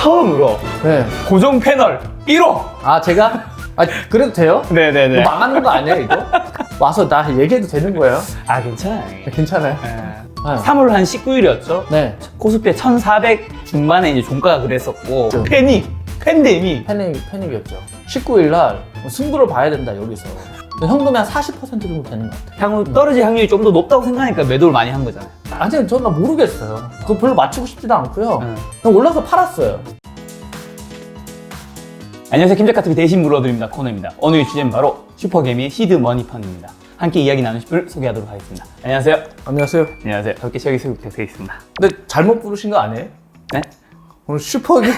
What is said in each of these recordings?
처음으로 네. 고정 패널 1호. 아, 제가? 아, 그래도 돼요? 네네네. 이거 망하는 거 아니에요, 이거? 와서 나 얘기해도 되는 거예요? 아, 괜찮아요. 괜찮아요. 네. 네. 3월 한 19일이었죠. 네. 코스피에 1400 중반에 이제 종가가 그랬었고, 그렇죠. 팬데믹. 패닉이었죠. 19일 날 승부를 봐야 된다, 여기서. 현금이 한 40% 정도 되는 것 같아요. 향후 떨어질 확률이 좀 더 높다고 생각하니까 매도를 많이 한 거잖아요. 아니, 저는 모르겠어요. 그거 별로 맞추고 싶지도 않고요. 네. 그냥 올라서 팔았어요. 안녕하세요. 김작가TV 대신 물어드립니다 코너입니다. 오늘의 주제는 바로 슈퍼개미의 시드 머니펀드입니다. 함께 이야기 나누실 분을 소개하도록 하겠습니다. 안녕하세요. 안녕하세요. 안녕하세요. 가볍게 시작이 되겠습니다. 근데 잘못 부르신 거 아니에요? 네? 오늘 슈퍼게임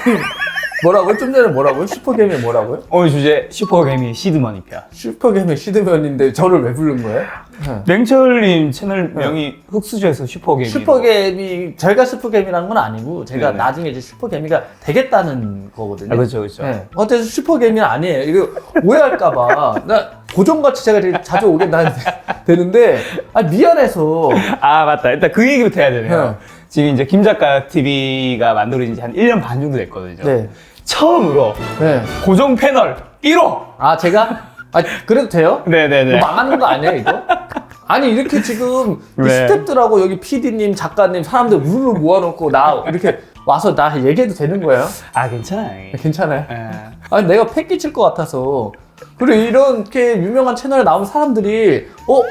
뭐라고요? 좀 전에 뭐라고요? 슈퍼게임이 뭐라고요? 오늘 주제 슈퍼개미의 시드 머니편. 슈퍼게임의 시드면인데 저를 왜 부른 거예요? 네. 냉철님 채널명이 흑수저에서 슈퍼개미. 슈퍼게임이 제가 슈퍼게임이라는 건 아니고 제가 네네. 나중에 이제 슈퍼게임이가 되겠다는 거거든요. 아, 그렇죠, 그렇죠. 네. 어때서 슈퍼게임은 아니에요. 이거 오해할까봐. 나 고정같이 제가 되게 자주 오게 되는데 아 미안해서. 아, 맞다. 일단 그 얘기부터 해야 되네요. 네. 지금 이제 김작가TV가 만들어진 지 한 1년 반 정도 됐거든요. 네. 처음으로 네. 고정 패널 1호. 아 제가? 아 그래도 돼요? 네네네. 이거 망하는 거 아니에요 이거? 아니 이렇게 지금 이 네. 스태프들하고 여기 PD님, 작가님 사람들 우르르 모아놓고 나 이렇게 와서 나 얘기해도 되는 거예요? 아, 괜찮아요. 괜찮아요? 예. 아니 내가 패 끼칠 것 같아서. 그리고 이렇게 유명한 채널에 나온 사람들이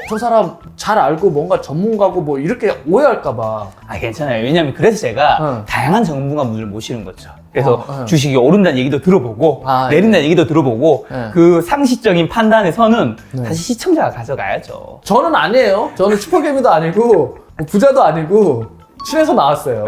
저 사람 잘 알고 뭔가 전문가고 뭐 이렇게 오해할까봐. 아, 괜찮아요. 왜냐면 그래서 제가 응. 다양한 전문가분들을 모시는 거죠. 그래서 응. 주식이 오른다는 얘기도 들어보고 아, 내린다는 얘기도 들어보고 네. 그 상식적인 판단의 선은 네. 사실 시청자가 가져가야죠. 저는 아니에요. 저는 슈퍼게임도 아니고 뭐 부자도 아니고 신에서 나왔어요.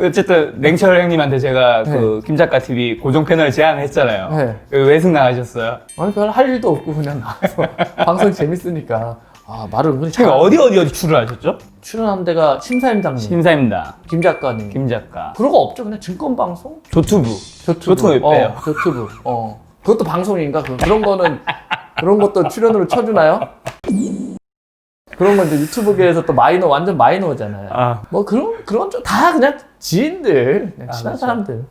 어쨌든 냉철 형님한테 제가 네. 그 김작가TV 고정 패널 제안했잖아요. 네. 왜 승낙하셨어요? 아니 별 할 일도 없고 그냥 나와서 방송 재밌으니까. 아 말을 은근히 지금 잘 어디 출연하셨죠? 출연한 데가 심사임당님, 심사입니다. 김 작가님. 김 작가. 그런 거 없죠. 그냥 증권방송? 조투부. 조투브. 조투브 빼요. 조투브. 그것도 방송인가? 그런 거는, 그런 것도 출연으로 쳐주나요? 그런 건 이제 유튜브계에서 또 마이너, 완전 마이너잖아요. 아. 뭐 그런 좀 다 그냥 지인들, 그냥 아, 친한 그렇죠. 사람들.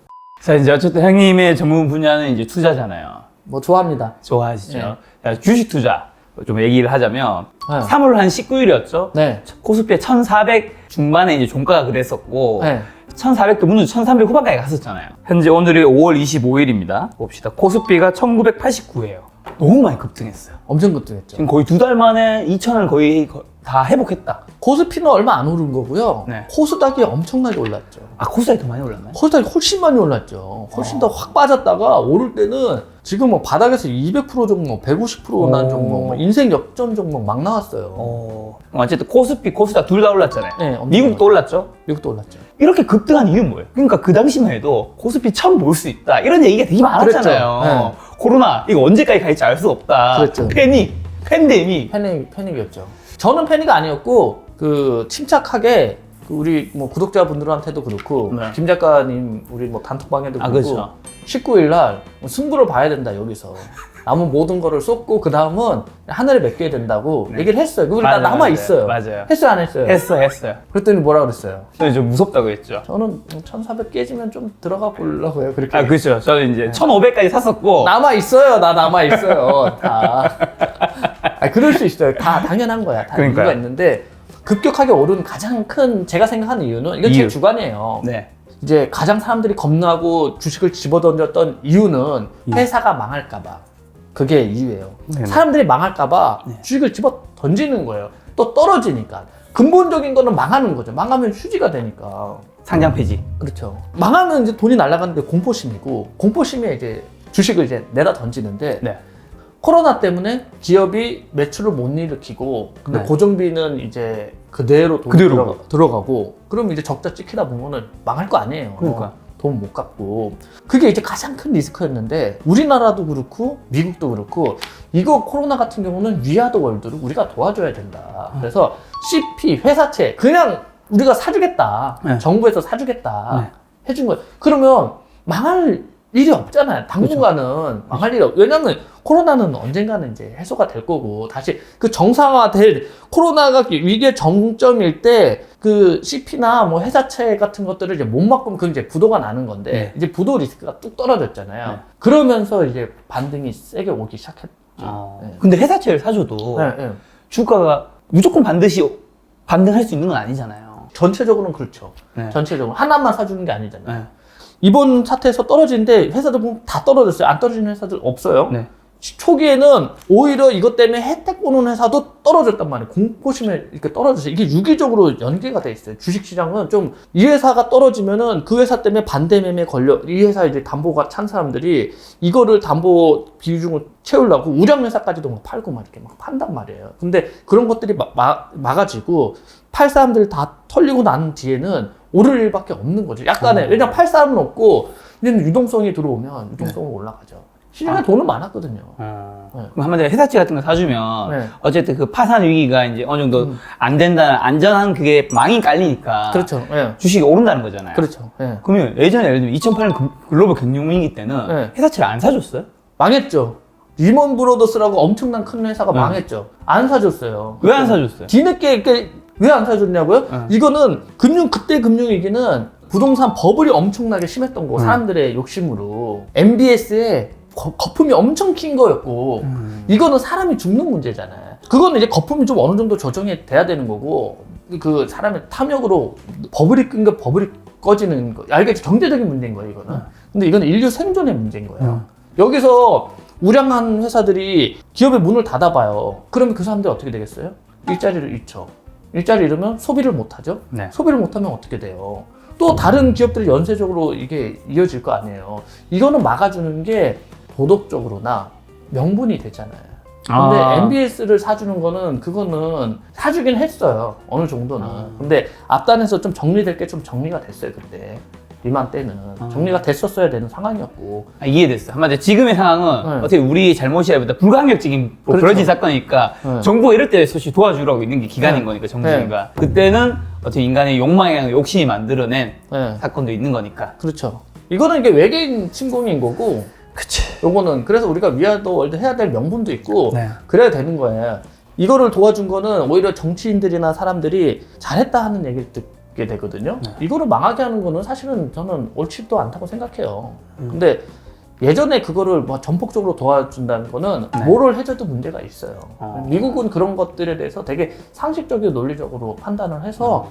자, 이제 어쨌든 형님의 전문 분야는 이제 투자잖아요. 뭐 좋아합니다. 좋아하시죠? 네. 자, 주식 투자 좀 얘기를 하자면 네. 3월 한 19일이었죠? 네. 코스피에 1400 중반에 이제 종가가 그랬었고 네. 1400도 무는 1300 후반까지 갔었잖아요. 현재 오늘이 5월 25일입니다. 봅시다. 코스피가 1989예요. 너무 많이 급등했어요. 엄청 급등했죠. 지금 거의 2달 만에 2000을 거의 다 회복했다. 코스피는 얼마 안 오른 거고요. 네. 코스닥이 엄청나게 올랐죠. 아, 코스닥이 더 많이 올랐나요? 코스닥이 훨씬 많이 올랐죠. 훨씬 더 확 빠졌다가 오를 때는 지금 뭐 바닥에서 200% 종목, 150% 난 종목, 뭐 인생 역전 종목 막 나왔어요. 어쨌든 코스피, 코스닥 둘 다 올랐잖아요. 네, 엄청 미국도 올랐죠? 미국도 올랐죠. 이렇게 급등한 이유는 뭐예요? 그러니까 그 당시만 해도 코스피 처음 볼 수 있다. 이런 얘기가 되게 많았잖아요. 그랬죠. 코로나, 이거 언제까지 갈지 알 수 없다. 그랬죠. 팬데믹. 패닉이었죠. 저는 패닉이 아니었고 그 침착하게 그 우리 뭐 구독자분들한테도 그렇고 네. 김 작가님 우리 뭐 단톡방에도 아, 그렇고 그렇죠. 19일 날 승부를 봐야 된다 여기서 남은 모든 거를 쏟고 그 다음은 하늘에 맡겨야 된다고 네. 얘기를 했어요. 그걸 다 남아 있어요. 맞아요. 했어요 안 했어요? 했어요. 그랬더니 뭐라 그랬어요? 저는 좀 무섭다고 했죠. 저는 1400 깨지면 좀 들어가 보려고요. 그렇게. 아, 그렇죠. 저는 이제 1500까지 샀었고. 남아 있어요. 나 남아 있어요. 다. 아, 그럴 수 있어요. 다 당연한 거야. 다 그러니까요. 이유가 있는데 급격하게 오른 가장 큰 제가 생각하는 이유는 이건 제 이유. 주관이에요. 네. 이제 가장 사람들이 겁나고 주식을 집어던졌던 이유는 회사가 망할까봐. 그게 이유예요. 네네. 사람들이 망할까봐 네. 주식을 집어 던지는 거예요. 또 떨어지니까. 근본적인 거는 망하는 거죠. 망하면 휴지가 되니까. 상장 폐지. 그렇죠. 망하면 이제 돈이 날아가는데 공포심이고, 공포심에 이제 주식을 이제 내다 던지는데, 네. 코로나 때문에 기업이 매출을 못 일으키고, 근데 네. 고정비는 이제 그대로 돈이 그대로. 들어가고, 그럼 이제 적자 찍히다 보면은 망할 거 아니에요. 그러니까. 돈 못 갚고. 그게 이제 가장 큰 리스크였는데, 우리나라도 그렇고, 미국도 그렇고, 이거 코로나 같은 경우는 위아더 월드를 우리가 도와줘야 된다. 그래서 CP, 회사채, 그냥 우리가 사주겠다. 네. 정부에서 사주겠다. 네. 해준 거예요. 그러면 망할 일이 없잖아요. 당분간은 망할 일이 왜냐면 코로나는 언젠가는 이제 해소가 될 거고 다시 그 정상화될 코로나가 위기의 정점일 때 그 CP나 뭐 회사채 같은 것들을 이제 못 막으면 그 이제 부도가 나는 건데 네. 이제 부도 리스크가 뚝 떨어졌잖아요. 네. 그러면서 이제 반등이 세게 오기 시작했죠. 네. 근데 회사채를 사줘도 네, 네. 주가가 무조건 반드시 반등할 수 있는 건 아니잖아요. 전체적으로는 그렇죠. 네. 전체적으로 하나만 사주는 게 아니잖아요. 네. 이번 사태에서 떨어지는데 회사들 보면 다 떨어졌어요. 안 떨어지는 회사들 없어요. 네. 초기에는 오히려 이것 때문에 혜택 보는 회사도 떨어졌단 말이에요. 공포심에 이렇게 떨어졌어요. 이게 유기적으로 연계가 돼 있어요. 주식시장은 좀 이 회사가 떨어지면은 그 회사 때문에 반대 매매 걸려 이 회사 이제 담보가 찬 사람들이 이거를 담보 비중을 채우려고 우량 회사까지도 막 팔고 막 이렇게 막 판단 말이에요. 근데 그런 것들이 막아지고 팔 사람들 다 털리고 난 뒤에는 오를 일밖에 없는 거죠. 약간의 왜냐면 팔 사람은 없고 이제는 유동성이 들어오면 유동성은 올라가죠. 시중에 돈은 많았거든요. 네. 네. 그럼 한마디로 회사채 같은 거 사주면 네. 어쨌든 그 파산 위기가 이제 어느 정도 안 된다는 안전한 그게 망이 깔리니까 그렇죠. 예. 주식이 오른다는 거잖아요. 그렇죠. 예. 그러면 예전에 예를 들면 2008년 글로벌 금융위기 때는 네. 회사채를 안 사줬어요? 망했죠. 리먼 브로더스라고 엄청난 큰 회사가 네. 망했죠. 안 사줬어요. 왜 안 사줬어요? 뒤늦게 이렇게 왜 안 사줬냐고요? 네. 이거는 그때 금융위기는 부동산 버블이 엄청나게 심했던 거고 사람들의 욕심으로 MBS에 거품이 엄청 킨 거였고 이거는 사람이 죽는 문제잖아요. 그거는 이제 거품이 좀 어느 정도 조정이 돼야 되는 거고 그 사람의 탐욕으로 버블이 끈 거 버블이 꺼지는 거 알겠지? 경제적인 문제인 거예요 이거는. 근데 이건 인류 생존의 문제인 거예요. 여기서 우량한 회사들이 기업의 문을 닫아봐요. 그러면 그 사람들이 어떻게 되겠어요? 일자리를 잃죠. 일자리 잃으면 소비를 못하죠. 네. 소비를 못하면 어떻게 돼요? 또 다른 기업들이 연쇄적으로 이게 이어질 거 아니에요. 이거는 막아주는 게 도덕적으로나 명분이 되잖아요. 근데 MBS를 사주는 거는 그거는 사주긴 했어요. 어느 정도는. 근데 앞단에서 좀 정리될 게 좀 정리가 됐어요. 그때 리만 때는 정리가 됐었어야 되는 상황이었고. 이해됐어요. 한마디로 지금의 상황은 네. 어떻게 우리 잘못이라기보다 불가항력적인 그렇죠. 벌어진 사건이니까 네. 정부가 이럴 때 사실 도와주라고 있는 게 기간인 네. 거니까 정부가. 그때는 어떻게 인간의 욕망이나 욕심이 만들어낸 네. 사건도 있는 거니까. 그렇죠. 이거는 이게 외계인 침공인 거고. 그치. 요거는 그래서 우리가 위아더 월드 해야 될 명분도 있고 네. 그래야 되는 거예요. 이거를 도와준 거는 오히려 정치인들이나 사람들이 잘했다 하는 얘기를 듣게 되거든요. 이거를 망하게 하는 거는 사실은 저는 옳지도 않다고 생각해요. 근데 예전에 그거를 뭐 전폭적으로 도와준다는 거는 뭐를 해줘도 문제가 있어요. 미국은 그런 것들에 대해서 되게 상식적이고 논리적으로 판단을 해서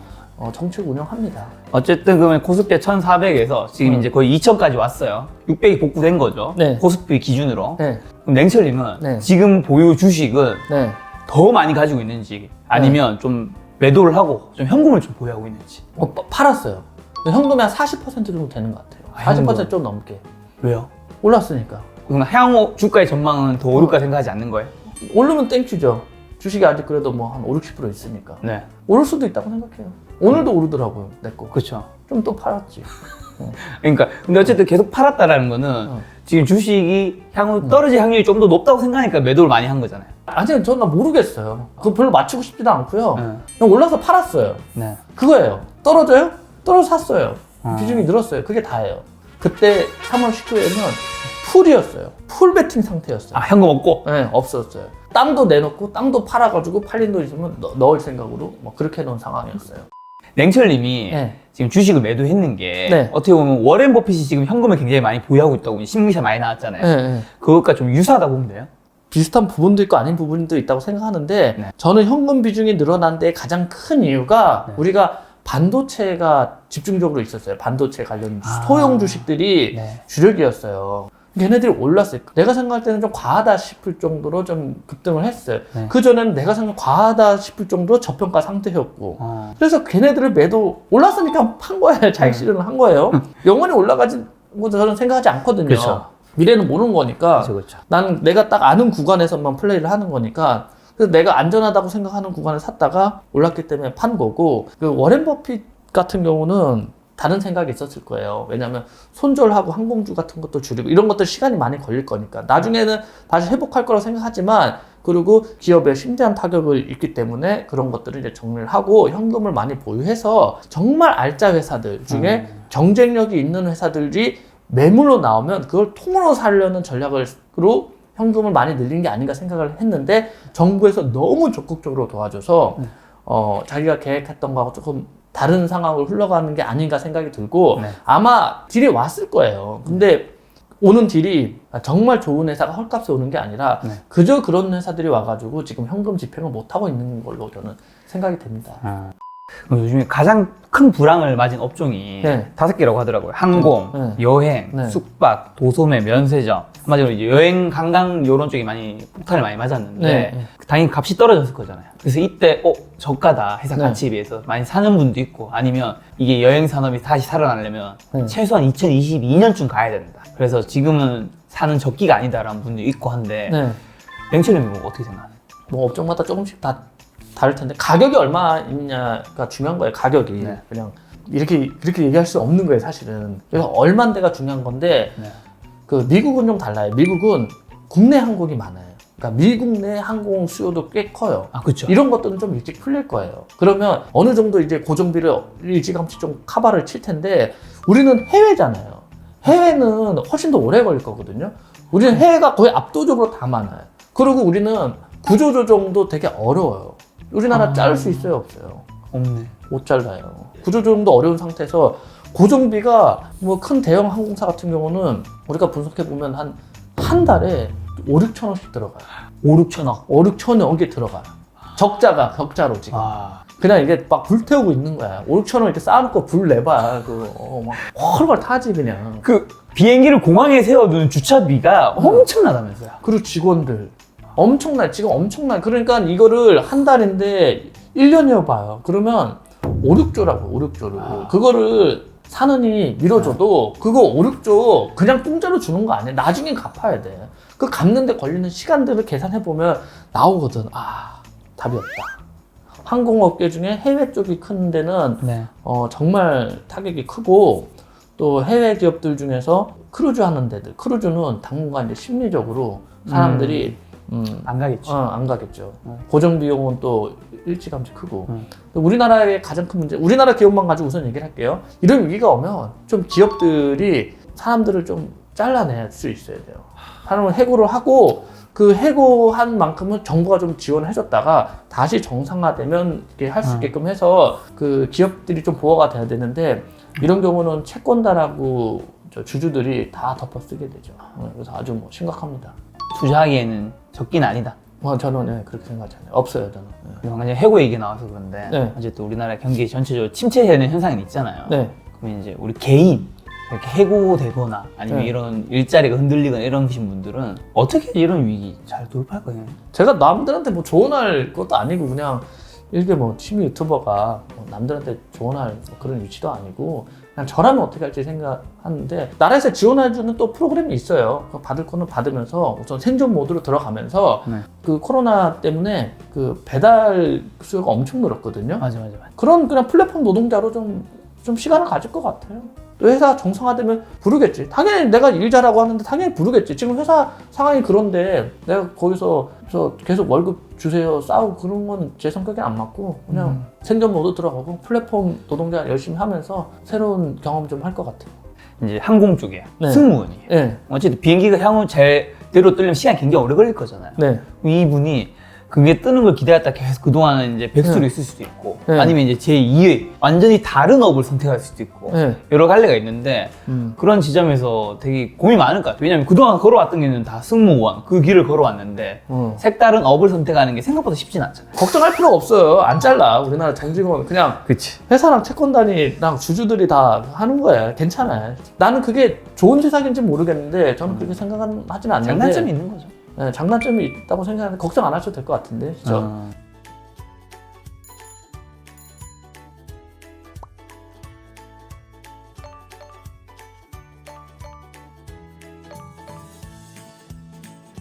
정책 운영합니다. 어쨌든 그러면 코스피 1,400에서 지금 이제 거의 2,000까지 왔어요. 600이 복구된 거죠. 네. 코스피 기준으로. 네, 그럼 냉철님은 네. 지금 보유 주식은 네. 더 많이 가지고 있는지 아니면 좀 매도를 하고 좀 현금을 좀 보유하고 있는지. 팔았어요. 현금이 한 40% 정도 되는 것 같아요. 40% 좀 넘게. 왜요? 올랐으니까. 그럼 향후 주가의 전망은 더 오를까 생각하지 않는 거예요? 오르면 땡큐죠. 주식이 아직 그래도 뭐 한 5, 60% 있으니까. 네. 오를 오를 수도 있다고 생각해요. 오늘도 오르더라고요, 내 거. 그렇죠. 좀 또 팔았지. 그러니까 근데 어쨌든 계속 팔았다라는 거는 지금 주식이 향후 떨어질 확률이 좀 더 높다고 생각하니까 매도를 많이 한 거잖아요. 아직 저는 모르겠어요. 그거 별로 맞추고 싶지도 않고요. 네. 그냥 올라서 팔았어요. 네. 그거예요. 떨어져요? 떨어져 샀어요. 비중이 늘었어요. 그게 다예요. 그때 3월 19일에는 풀이었어요. 풀 베팅 상태였어요. 아 현금 없고? 네, 없었어요. 땅도 내놓고 땅도 팔아가지고 팔린 돈 있으면 넣을 생각으로 뭐 그렇게 해놓은 상황이었어요. 냉철님이 네. 지금 주식을 매도했는 게 네. 어떻게 보면 워렌 버핏이 지금 현금을 굉장히 많이 보유하고 있다고 신문기사 많이 나왔잖아요. 네. 그것과 좀 유사하다고 보면 돼요? 비슷한 부분도 있고 아닌 부분도 있다고 생각하는데 네. 저는 현금 비중이 늘어난 데 가장 큰 이유가 우리가 반도체가 집중적으로 있었어요. 반도체 관련 소형 주식들이 네. 주력이었어요. 걔네들이 올랐어요. 내가 생각할 때는 좀 과하다 싶을 정도로 좀 급등을 했어요. 네. 그전에는 내가 생각 과하다 싶을 정도로 저평가 상태였고 그래서 걔네들을 매도 올랐으니까 판 거예요. 자기 실현을 한 거예요. 영원히 올라가지 뭐 저는 생각하지 않거든요. 그렇죠. 미래는 모르는 거니까 그렇죠. 난 내가 딱 아는 구간에서만 플레이를 하는 거니까 그래서 내가 안전하다고 생각하는 구간을 샀다가 올랐기 때문에 판 거고 그 워렌 버핏 같은 경우는 다른 생각이 있었을 거예요. 왜냐하면 손절하고 항공주 같은 것도 줄이고 이런 것들 시간이 많이 걸릴 거니까 나중에는 다시 회복할 거라고 생각하지만 그리고 기업에 심대한 타격을 입기 때문에 그런 것들을 이제 정리를 하고 현금을 많이 보유해서 정말 알짜 회사들 중에 경쟁력이 있는 회사들이 매물로 나오면 그걸 통으로 살려는 전략으로 현금을 많이 늘린 게 아닌가 생각을 했는데 정부에서 너무 적극적으로 도와줘서 자기가 계획했던 거하고 조금 다른 상황으로 흘러가는 게 아닌가 생각이 들고 네. 아마 딜이 왔을 거예요. 근데 오는 딜이 정말 좋은 회사가 헐값에 오는 게 아니라 네. 그저 그런 회사들이 와가지고 지금 현금 집행을 못하고 있는 걸로 저는 생각이 됩니다. 요즘에 가장 큰 불황을 맞은 업종이 네. 5개라고 하더라고요. 항공, 네. 여행, 네. 숙박, 도소매, 면세점. 한마디로 이제 여행, 관광 이런 쪽이 많이 폭탄을 많이 맞았는데 네. 당연히 값이 떨어졌을 거잖아요. 그래서 이때 저가다 회사 네. 가치에 비해서 많이 사는 분도 있고 아니면 이게 여행 산업이 다시 살아나려면 네. 최소한 2022년쯤 가야 된다. 그래서 지금은 사는 적기가 아니다라는 분도 있고 한데 네. 맹철님은 어떻게 생각하세요? 뭐 업종마다 조금씩 다 다를 텐데 가격이 얼마냐가 중요한 거예요. 가격이 네. 그냥 그렇게 얘기할 수 없는 거예요. 사실은 그래서 얼마인데가 중요한 건데 네. 그 미국은 좀 달라요. 미국은 국내 항공이 많아요. 그러니까 미국 내 항공 수요도 꽤 커요. 그렇죠. 이런 것들은 좀 일찍 풀릴 거예요. 그러면 어느 정도 이제 고정비를 일찌감치 좀 커버를 칠 텐데 우리는 해외잖아요. 해외는 훨씬 더 오래 걸릴 거거든요. 우리는 해외가 거의 압도적으로 다 많아요. 그리고 우리는 구조조정도 되게 어려워요. 우리나라 자를 수 있어요, 없어요? 없네. 못 잘라요. 구조조정도 어려운 상태에서 고정비가 뭐 큰 대형 항공사 같은 경우는 우리가 분석해 보면 한 달에 5, 6천 원씩 들어가요. 5, 6천억. 5, 6천억이 들어가요. 적자로 지금. 그냥 이게 막 불태우고 있는 거야. 5, 6천 원 이렇게 쌓아놓고 불 내봐. 막 헐헐 타지 그냥. 그 비행기를 공항에 세워두는 주차비가 엄청나다면서요. 그리고 직원들 지금 엄청나. 그러니까 이거를 한 달인데 1년이어 봐요. 그러면 5, 6조라고 5, 6조를 그거를 사느니 밀어줘도 그거 5, 6조 그냥 공짜로 주는 거 아니야. 나중에 갚아야 돼. 그 갚는데 걸리는 시간들을 계산해 보면 나오거든. 답이 없다. 항공업계 중에 해외 쪽이 큰 데는 네. 정말 타격이 크고 또 해외 기업들 중에서 크루즈 하는 데들 크루즈는 당분간 이제 심리적으로 사람들이 안 가겠죠. 안 가겠죠. 고정 비용은 또 일찌감치 크고. 우리나라의 가장 큰 문제, 우리나라 기업만 가지고 우선 얘기를 할게요. 이런 위기가 오면 좀 기업들이 사람들을 좀 잘라낼 수 있어야 돼요. 사람을 해고를 하고 그 해고한 만큼은 정부가 좀 지원을 해줬다가 다시 정상화되면 이렇게 할 수 있게끔 해서 그 기업들이 좀 보호가 돼야 되는데 이런 경우는 채권다라고 주주들이 다 덮어쓰게 되죠. 그래서 아주 뭐 심각합니다. 투자하기에는 적긴 아니다. 저는 그렇게 생각하지 않아요. 없어요, 저는. 그리고 그냥 해고 얘기 나와서 그런데 네. 어쨌든 우리나라 경기 전체적으로 침체되는 현상이 있잖아요. 네. 그러면 이제 우리 개인 이렇게 해고되거나 아니면 네. 이런 일자리가 흔들리거나 이러신 분들은 어떻게 이런 위기 잘 돌파할 거예요? 제가 남들한테 뭐 조언할 것도 아니고 그냥 이렇게 뭐 취미 유튜버가 뭐 남들한테 조언할 그런 위치도 아니고 그냥 저라면 어떻게 할지 생각하는데 나라에서 지원해주는 또 프로그램이 있어요. 받을 거는 받으면서 우선 생존 모드로 들어가면서 네. 그 코로나 때문에 그 배달 수요가 엄청 늘었거든요. 맞아. 그런 그냥 플랫폼 노동자로 좀 시간을 가질 것 같아요. 또 회사 정상화되면 부르겠지. 당연히 내가 일 잘하고 하는데 당연히 부르겠지. 지금 회사 상황이 그런데 내가 거기서 계속 월급 주세요 싸우고 그런 건 제 성격에 안 맞고 그냥 생존 모드 들어가고 플랫폼 노동자 열심히 하면서 새로운 경험 좀 할 것 같아요. 이제 항공 쪽에 네. 승무원이에요. 네. 어쨌든 비행기가 향후 제대로 뜨려면 시간이 굉장히 오래 걸릴 거잖아요. 네. 이분이 그게 뜨는 걸 기다렸다 계속 그동안은 이제 백수로 네. 있을 수도 있고 네. 아니면 이제 제2의 완전히 다른 업을 선택할 수도 있고 네. 여러 갈래가 있는데 그런 지점에서 되게 고민이 많을 것 같아요. 왜냐면 그동안 걸어왔던 길은 다 승무원 그 길을 걸어왔는데 색다른 업을 선택하는 게 생각보다 쉽진 않잖아요. 걱정할 필요가 없어요. 안 잘라. 우리나라 정직원 그냥 그치. 회사랑 채권단이랑 주주들이 다 하는 거야. 괜찮아요. 나는 그게 좋은 세상인지 모르겠는데 저는 그렇게 생각은 하진 않는데 장단점이 있는 거죠. 네, 장단점이 있다고 생각하는데 걱정 안 하셔도 될 것 같은데. 그죠?